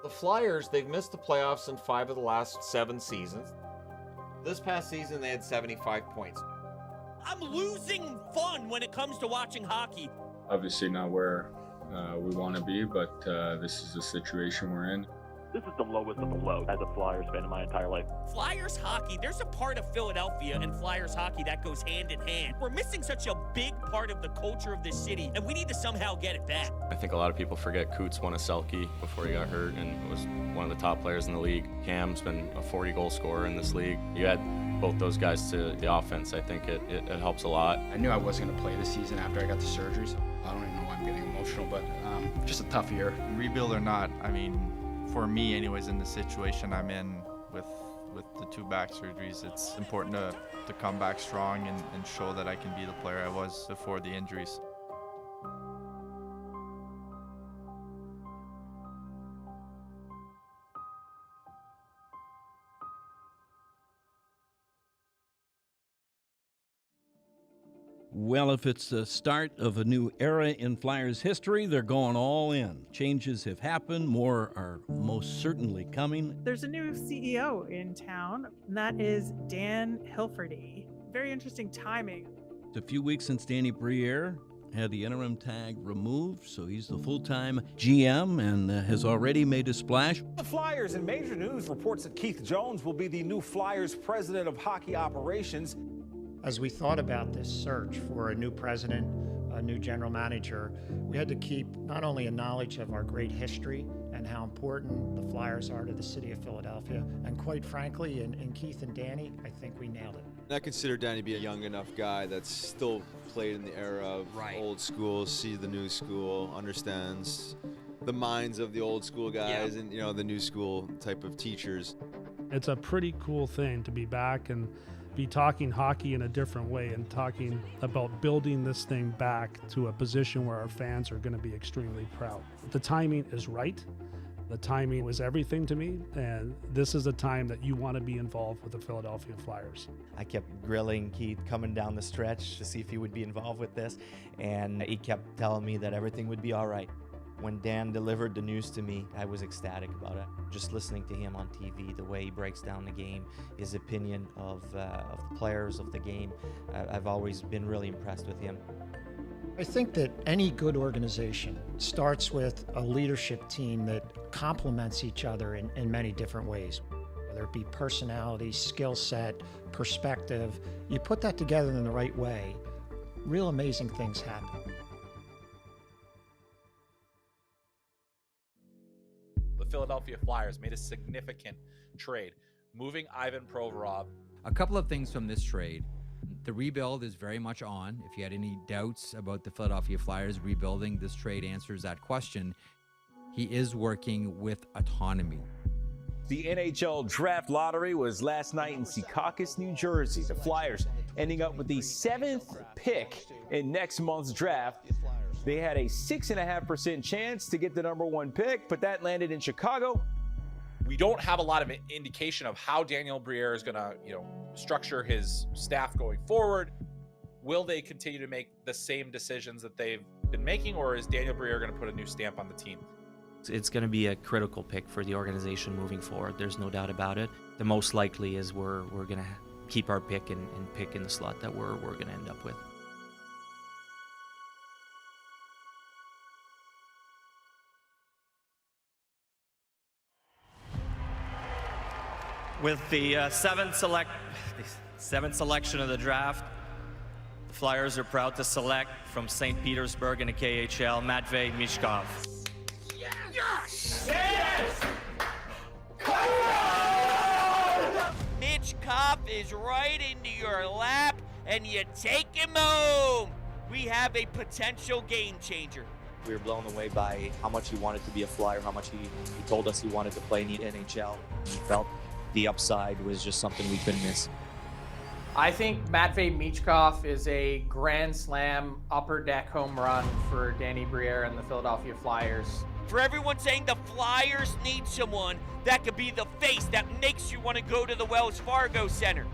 The Flyers, they've missed the playoffs in 5 of the last 7 seasons. This past season, they had 75 points. I'm losing fun when it comes to watching hockey. Obviously not where we want to be, but this is the situation we're in. This is the lowest of the low as a Flyers fan in my entire life. Flyers hockey, there's a part of Philadelphia and Flyers hockey that goes hand in hand. We're missing such a big part of the culture of this city, and we need to somehow get it back. I think a lot of people forget Coots won a Selke before he got hurt and was one of the top players in the league. Cam's been a 40-goal scorer in this league. You add both those guys to the offense, I think it helps a lot. I knew I wasn't going to play this season after I got the surgery, so I don't even know why I'm getting emotional, but just a tough year. Rebuild or not, I mean, for me anyways, in the situation I'm in with the 2 back surgeries, it's important to come back strong and show that I can be the player I was before the injuries. Well, if it's the start of a new era in Flyers history, they're going all in. Changes have happened. More are most certainly coming. There's a new CEO in town, and that is Dan Hilferty. Very interesting timing. It's a few weeks since Danny Briere had the interim tag removed, so he's the full-time GM and has already made a splash. The Flyers in major news reports that Keith Jones will be the new Flyers president of hockey operations. As we thought about this search for a new president, a new general manager, we had to keep not only a knowledge of our great history and how important the Flyers are to the city of Philadelphia, and quite frankly, in Keith and Danny, I think we nailed it. I consider Danny to be a young enough guy that's still played in the era of old school, see the new school, understands the minds of the old school guys and, you know, the new school type of teachers. It's a pretty cool thing to be back and be talking hockey in a different way and talking about building this thing back to a position where our fans are going to be extremely proud. The timing is right. The timing was everything to me, and this is a time that you want to be involved with the Philadelphia Flyers. I kept grilling Keith coming down the stretch to see if he would be involved with this, and he kept telling me that everything would be all right. When Dan delivered the news to me, I was ecstatic about it. Just listening to him on TV, the way he breaks down the game, his opinion of the players of the game, I've always been really impressed with him. I think that any good organization starts with a leadership team that complements each other in many different ways. Whether it be personality, skill set, perspective, you put that together in the right way, real amazing things happen. Philadelphia Flyers made a significant trade, moving Ivan Provorov. A couple of things from this trade. The rebuild is very much on. If you had any doubts about the Philadelphia Flyers rebuilding, this trade answers that question. He is working with autonomy. The NHL Draft Lottery was last night in Secaucus, New Jersey. The Flyers ending up with the 7th pick in next month's draft. They had a 6.5% chance to get the #1 pick, but that landed in Chicago. We don't have a lot of indication of how Daniel Briere is going to, structure his staff going forward. Will they continue to make the same decisions that they've been making, or is Daniel Briere going to put a new stamp on the team? It's going to be a critical pick for the organization moving forward. There's no doubt about it. The most likely is we're going to keep our pick and pick in the slot that we're going to end up with. With the seventh selection of the draft, the Flyers are proud to select from St. Petersburg in the KHL, Matvei Michkov. Yes! Michkov is right into your lap, and you take him home. We have a potential game changer. We were blown away by how much he wanted to be a Flyer, how much he told us he wanted to play in the NHL. He felt the upside was just something we couldn't miss. I think Matvei Michkov is a grand slam upper deck home run for Danny Briere and the Philadelphia Flyers. For everyone saying the Flyers need someone that could be the face that makes you want to go to the Wells Fargo Center.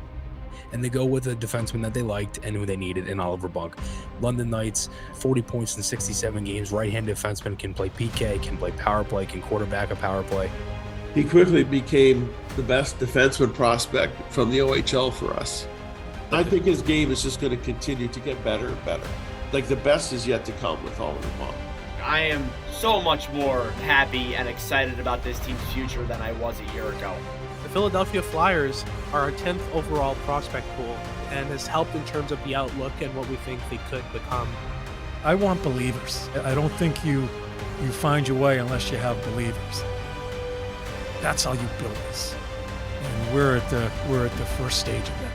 and they go with a defenseman that they liked and who they needed in Oliver Bunk. London Knights, 40 points in 67 games, right-handed defenseman, can play PK, can play power play, can quarterback a power play. He quickly became the best defenseman prospect from the OHL for us. I think his game is just going to continue to get better and better. Like, the best is yet to come with Oliver Bunk. I am so much more happy and excited about this team's future than I was a year ago. The Philadelphia Flyers are our 10th overall prospect pool and has helped in terms of the outlook and what we think they could become. I want believers. I don't think you find your way unless you have believers. That's how you build this. And we're at the first stage of that.